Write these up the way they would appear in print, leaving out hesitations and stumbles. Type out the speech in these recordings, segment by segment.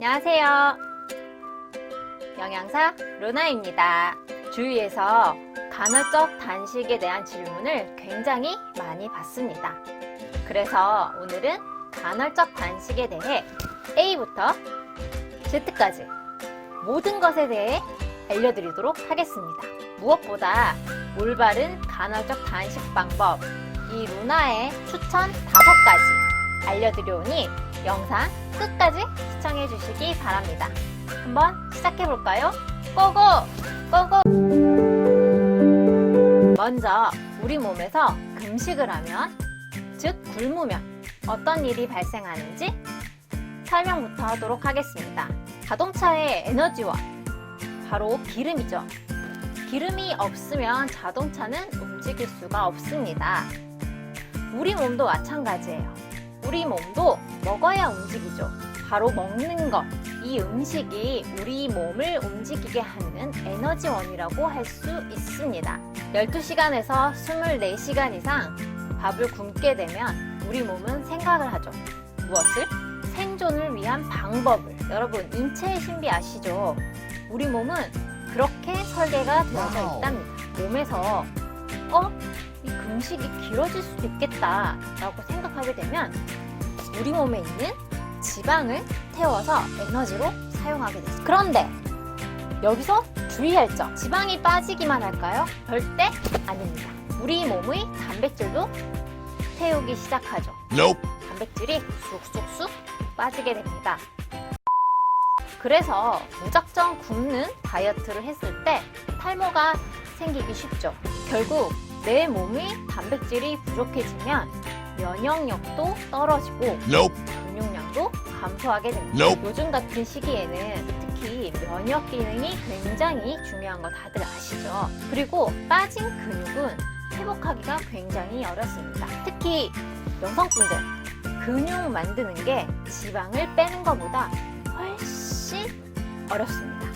안녕하세요. 영양사 루나입니다. 주위에서 간헐적 단식에 대한 질문을 굉장히 많이 받습니다. 그래서 오늘은 간헐적 단식에 대해 A부터 Z까지 모든 것에 대해 알려드리도록 하겠습니다. 무엇보다 올바른 간헐적 단식 방법, 이 루나의 추천 5가지 알려드려오니 영상 끝까지 시청해 주시기 바랍니다. 한번 시작해 볼까요? 고고! 고고! 먼저 우리 몸에서 금식을 하면, 즉 굶으면 어떤 일이 발생하는지 설명부터 하도록 하겠습니다. 자동차의 에너지원, 바로 기름이죠. 기름이 없으면 자동차는 움직일 수가 없습니다. 우리 몸도 마찬가지예요. 우리 몸도 먹어야 움직이죠. 바로 먹는 것, 이 음식이 우리 몸을 움직이게 하는 에너지원이라고 할 수 있습니다. 12시간에서 24시간 이상 밥을 굶게 되면 우리 몸은 생각을 하죠. 무엇을? 생존을 위한 방법을. 여러분, 인체의 신비 아시죠? 우리 몸은 그렇게 설계가 되어져 있답니다. 몸에서 이 금식이 길어질 수도 있겠다 라고 생각하게 되면 우리 몸에 있는 지방을 태워서 에너지로 사용하게 되죠. 그런데 여기서 주의할 점, 지방이 빠지기만 할까요? 절대 아닙니다. 우리 몸의 단백질도 태우기 시작하죠. 단백질이 쑥쑥쑥 빠지게 됩니다. 그래서 무작정 굶는 다이어트를 했을 때 탈모가 생기기 쉽죠. 결국 내 몸의 단백질이 부족해지면 면역력도 떨어지고 근육량도 감소하게 됩니다. 요즘 같은 시기에는 특히 면역 기능이 굉장히 중요한 거 다들 아시죠? 그리고 빠진 근육은 회복하기가 굉장히 어렵습니다. 특히 여성분들, 근육 만드는 게 지방을 빼는 것보다 훨씬 어렵습니다.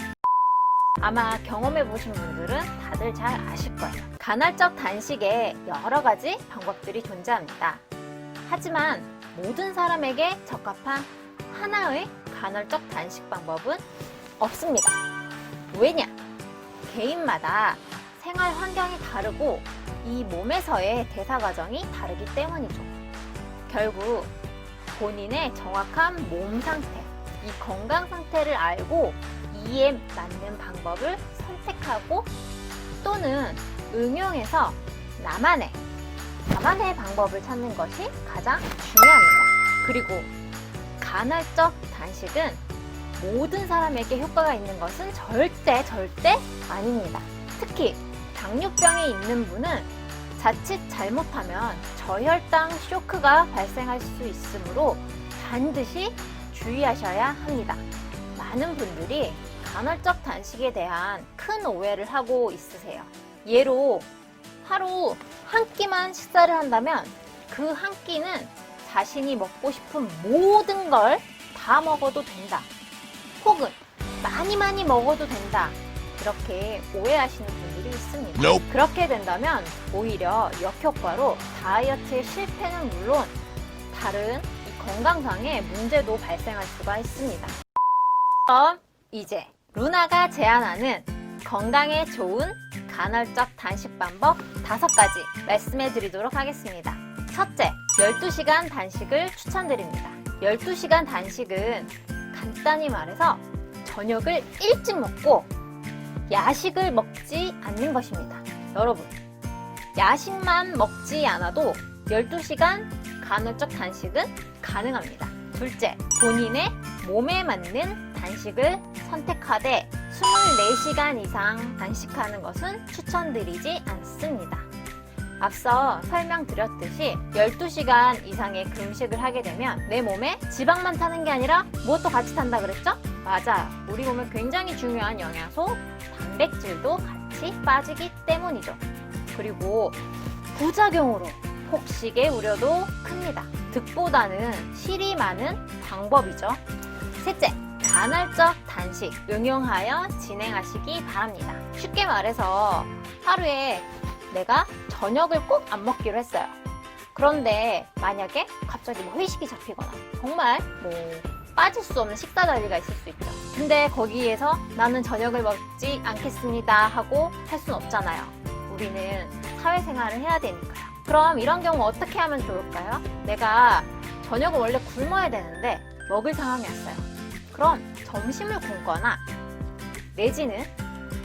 아마 경험해 보신 분들은 다들 잘 아실 거예요. 간헐적 단식에 여러 가지 방법들이 존재합니다. 하지만 모든 사람에게 적합한 하나의 간헐적 단식 방법은 없습니다. 왜냐? 개인마다 생활 환경이 다르고 이 몸에서의 대사 과정이 다르기 때문이죠. 결국 본인의 정확한 몸 상태, 이 건강 상태를 알고 이에 맞는 방법을 선택하고 또는 응용해서 나만의 방법을 찾는 것이 가장 중요합니다. 그리고 간헐적 단식은 모든 사람에게 효과가 있는 것은 절대 아닙니다. 특히 당뇨병이 있는 분은 자칫 잘못하면 저혈당 쇼크가 발생할 수 있으므로 반드시 주의하셔야 합니다. 많은 분들이 간헐적 단식에 대한 큰 오해를 하고 있으세요. 예로 하루 한 끼만 식사를 한다면 그 한 끼는 자신이 먹고 싶은 모든 걸 다 먹어도 된다. 혹은 많이 먹어도 된다. 이렇게 오해하시는 분들이 있습니다. 그렇게 된다면 오히려 역효과로 다이어트의 실패는 물론 다른 이 건강상의 문제도 발생할 수가 있습니다. 그럼 이제 루나가 제안하는 건강에 좋은 간헐적 단식 방법 5가지 말씀해 드리도록 하겠습니다. 첫째, 12시간 단식을 추천드립니다. 12시간 단식은 간단히 말해서 저녁을 일찍 먹고 야식을 먹지 않는 것입니다. 여러분, 야식만 먹지 않아도 12시간 간헐적 단식은 가능합니다. 둘째, 본인의 몸에 맞는 단식을 선택하되 24시간 이상 단식하는 것은 추천드리지 않습니다. 앞서 설명드렸듯이 12시간 이상의 금식을 하게 되면 내 몸에 지방만 타는 게 아니라 무엇도 같이 탄다 그랬죠? 맞아요. 우리 몸에 굉장히 중요한 영양소, 단백질도 같이 빠지기 때문이죠. 그리고 부작용으로 폭식의 우려도 큽니다. 득보다는 실이 많은 방법이죠. 셋째, 간헐적 단식 응용하여 진행하시기 바랍니다. 쉽게 말해서 하루에 내가 저녁을 꼭 안 먹기로 했어요. 그런데 만약에 갑자기 회식이 잡히거나 정말 빠질 수 없는 식사 자리가 있을 수 있죠. 근데 거기에서 나는 저녁을 먹지 않겠습니다 하고 할 수는 없잖아요. 우리는 사회생활을 해야 되니까요. 그럼 이런 경우 어떻게 하면 좋을까요? 내가 저녁을 원래 굶어야 되는데 먹을 상황이 왔어요. 그럼 점심을 굶거나 내지는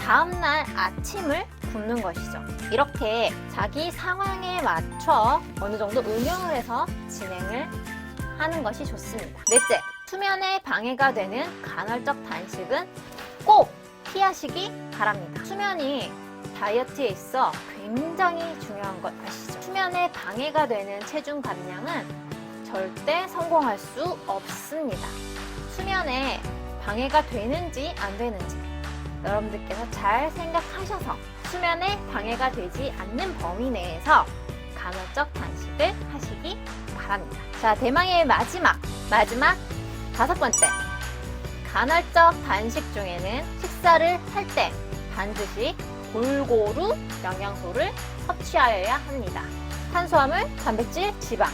다음날 아침을 굶는 것이죠. 이렇게 자기 상황에 맞춰 어느 정도 응용을 해서 진행을 하는 것이 좋습니다. 넷째, 수면에 방해가 되는 간헐적 단식은 꼭 피하시기 바랍니다. 수면이 다이어트에 있어 굉장히 중요한 것 아시죠? 수면에 방해가 되는 체중 감량은 절대 성공할 수 없습니다. 수면에 방해가 되는지 안 되는지 여러분들께서 잘 생각하셔서 수면에 방해가 되지 않는 범위 내에서 간헐적 단식을 하시기 바랍니다. 자, 대망의 마지막 5번째. 간헐적 단식 중에는 식사를 할 때 반드시 골고루 영양소를 섭취하여야 합니다. 탄수화물, 단백질, 지방.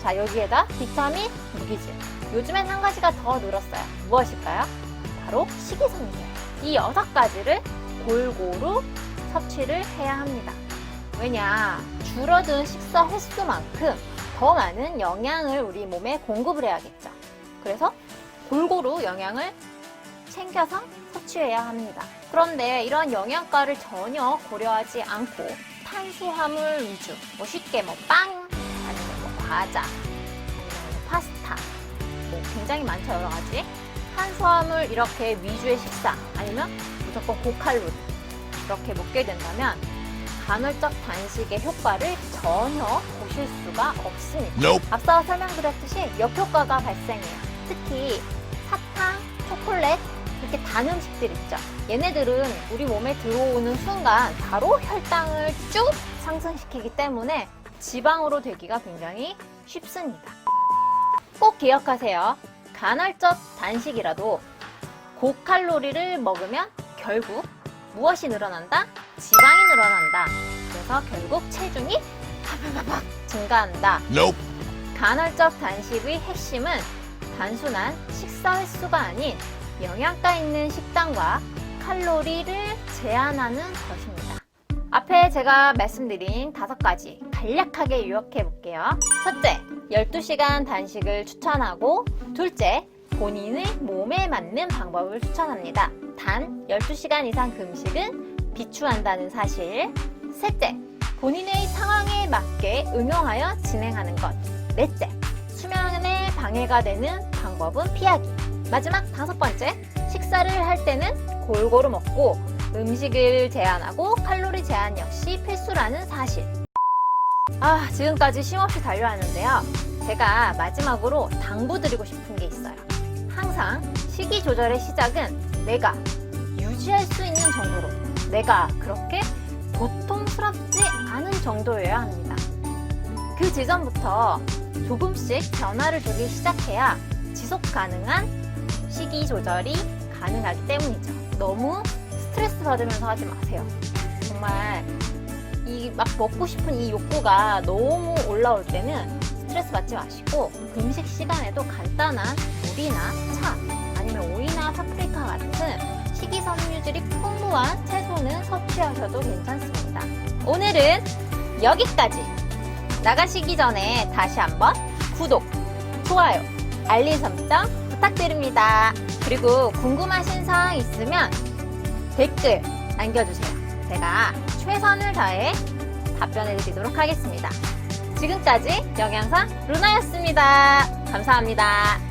자, 여기에다 비타민, 무기질. 요즘엔 한 가지가 더 늘었어요. 무엇일까요? 바로 식이섬유예요. 이 6가지를 골고루 섭취를 해야 합니다. 왜냐? 줄어든 식사 횟수만큼 더 많은 영양을 우리 몸에 공급을 해야겠죠. 그래서 골고루 영양을 챙겨서 섭취해야 합니다. 그런데 이런 영양가를 전혀 고려하지 않고 탄수화물 위주, 쉽게 빵, 아니면 과자, 아니면 파스타, 굉장히 많죠, 여러 가지. 탄수화물 이렇게 위주의 식사, 아니면 무조건 고칼로리 이렇게 먹게 된다면 간헐적 단식의 효과를 전혀 보실 수가 없습니다. Nope. 앞서 설명드렸듯이 역효과가 발생해요. 특히 사탕, 초콜릿, 이렇게 단 음식들 있죠. 얘네들은 우리 몸에 들어오는 순간 바로 혈당을 쭉 상승시키기 때문에 지방으로 되기가 굉장히 쉽습니다. 꼭 기억하세요. 간헐적 단식이라도 고칼로리를 먹으면 결국 무엇이 늘어난다? 지방이 늘어난다. 그래서 결국 체중이 팍팍팍 증가한다. Nope. 간헐적 단식의 핵심은 단순한 식사 횟수가 아닌 영양가 있는 식단과 칼로리를 제한하는 것입니다. 앞에 제가 말씀드린 5가지 간략하게 요약해 볼게요. 첫째, 12시간 단식을 추천하고, 둘째, 본인의 몸에 맞는 방법을 추천합니다. 단 12시간 이상 금식은 비추한다는 사실. 셋째, 본인의 상황에 맞게 응용하여 진행하는 것. 넷째, 수면에 방해가 되는 방법은 피하기. 마지막 5번째, 식사를 할 때는 골고루 먹고 음식을 제한하고 칼로리 제한 역시 필수라는 사실. 지금까지 쉼없이 달려왔는데요. 제가 마지막으로 당부드리고 싶은 게 있어요. 항상 식이 조절의 시작은 내가 유지할 수 있는 정도로, 내가 그렇게 고통스럽지 않은 정도여야 합니다. 그 지점부터 조금씩 변화를 주기 시작해야 지속 가능한 식이 조절이 가능하기 때문이죠. 너무 스트레스 받으면서 하지 마세요. 정말 막 먹고 싶은 이 욕구가 너무 올라올 때는 스트레스 받지 마시고 금식 시간에도 간단한 물이나 차, 아니면 오이나 파프리카 같은 식이섬유질이 풍부한 채소는 섭취하셔도 괜찮습니다. 오늘은 여기까지. 나가시기 전에 다시 한번 구독, 좋아요, 알림 설정 부탁드립니다. 그리고 궁금하신 사항 있으면 댓글 남겨주세요. 제가 최선을 다해 답변해 드리도록 하겠습니다. 지금까지 영양사 루나였습니다. 감사합니다.